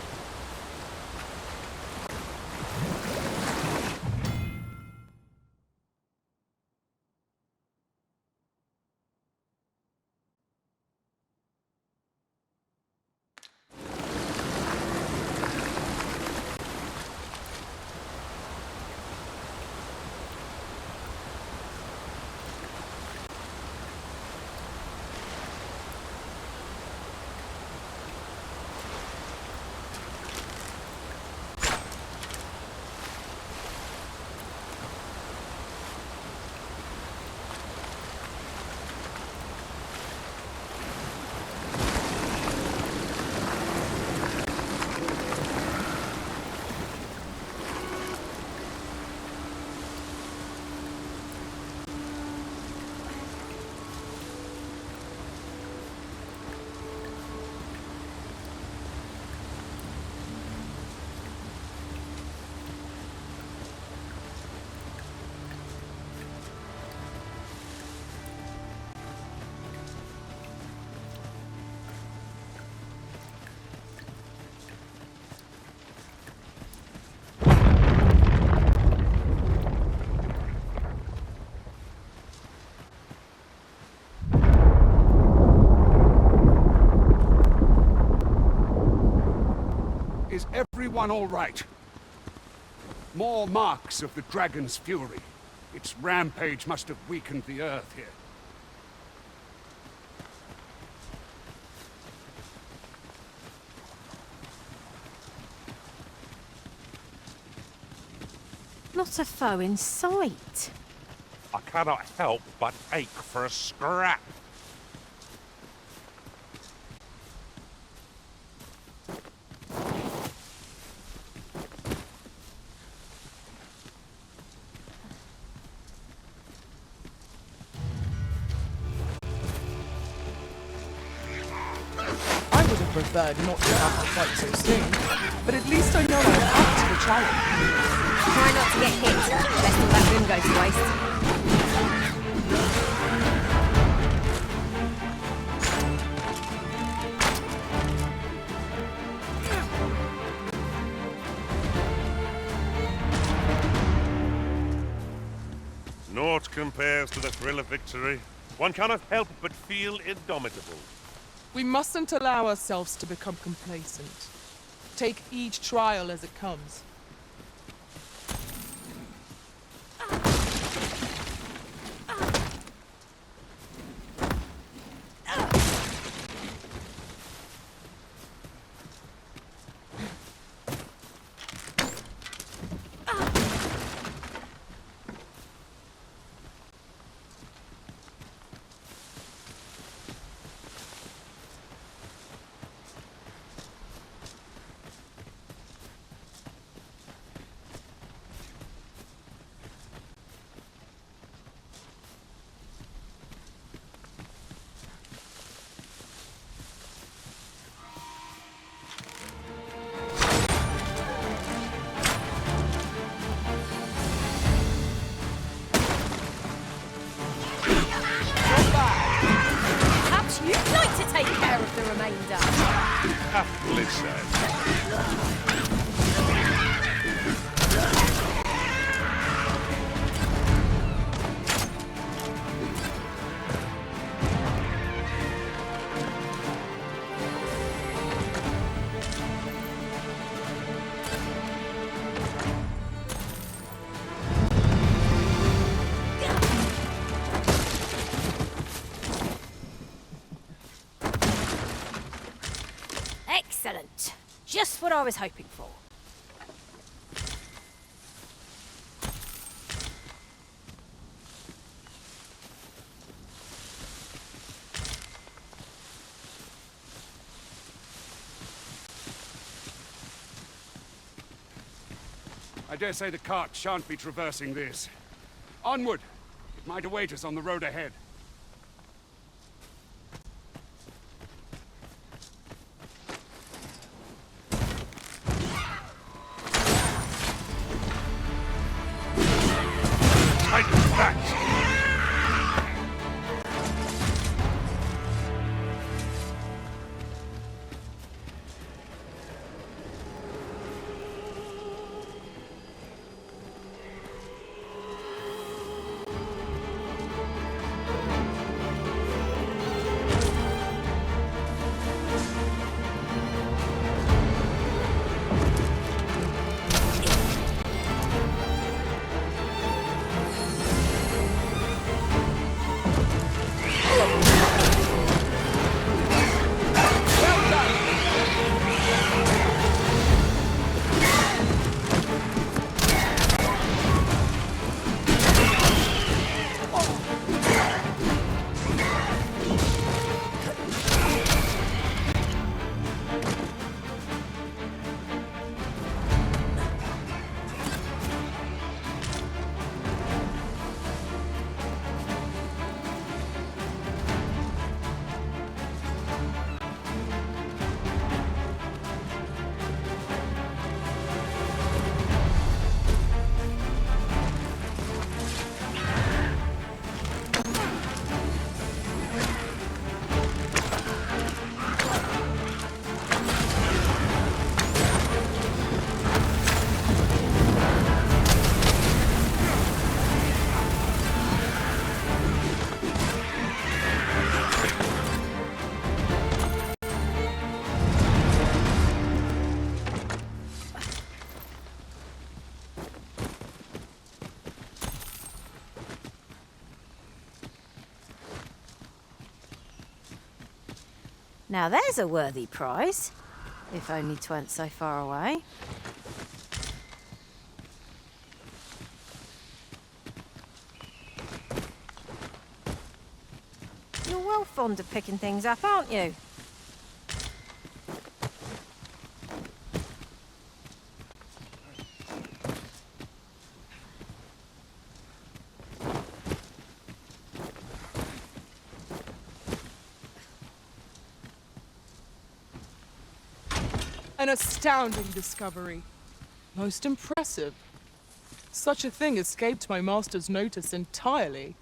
Is everyone all right? More marks of the dragon's fury. Its rampage must have weakened the earth here. Not a foe in sight. I cannot help but ache for a scrap. Preferred not to have to fight so soon, but at least I know I'm up to the challenge. Try not to get hit, lest all that room goes to waste. Naught compares to the thrill of victory. One cannot help but feel indomitable. We mustn't allow ourselves to become complacent. Take each trial as it comes. Aptly said. Excellent. Just what I was hoping for. I dare say the cart shan't be traversing this. Onward! It might await us on the road ahead. Tighten back! Now there's a worthy prize. If only 'tweren't so far away. You're well fond of picking things up, aren't you? An astounding discovery. Most impressive. Such a thing escaped my master's notice entirely.